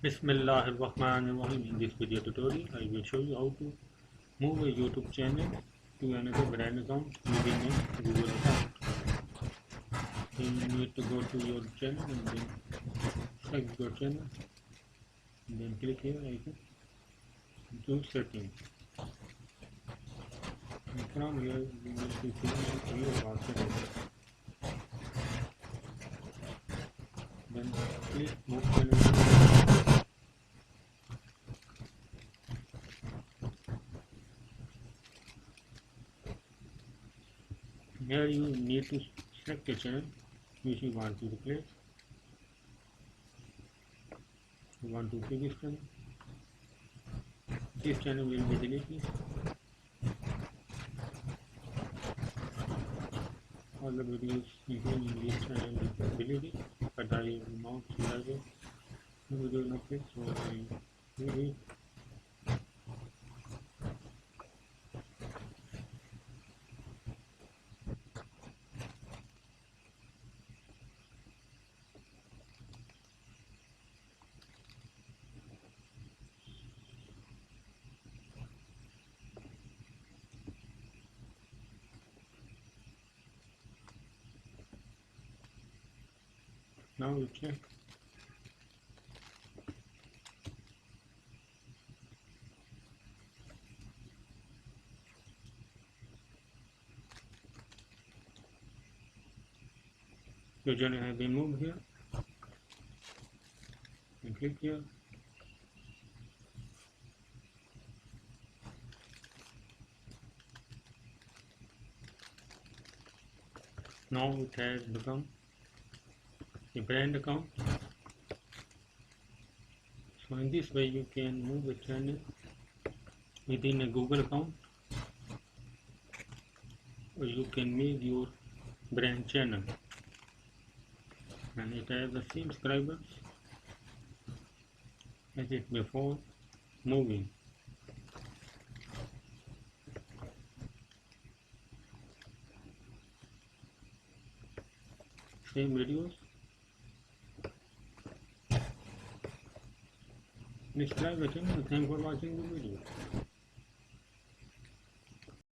Bismillahirrahmanirrahim. In this video tutorial, I will show you how to move a YouTube channel to another brand account using a Google account. Then you need to go to your channel and then select your channel and then click here icon to settings. And from here you need to fill your password. Then click move channel. Here you need to select a channel which you want to replace. You want to keep this channel. This channel will be deleted. All the videos including this channel will be deleted, but I will not share the video in place, so I will it. Now you check. Your channel has been moved here. And click here. Now it has become a brand account. So in this way you can move a channel within a Google account, or you can make your brand channel, and it has the same subscribers as it before moving. Same videos. Subscribe the channel. Thanks for watching the video.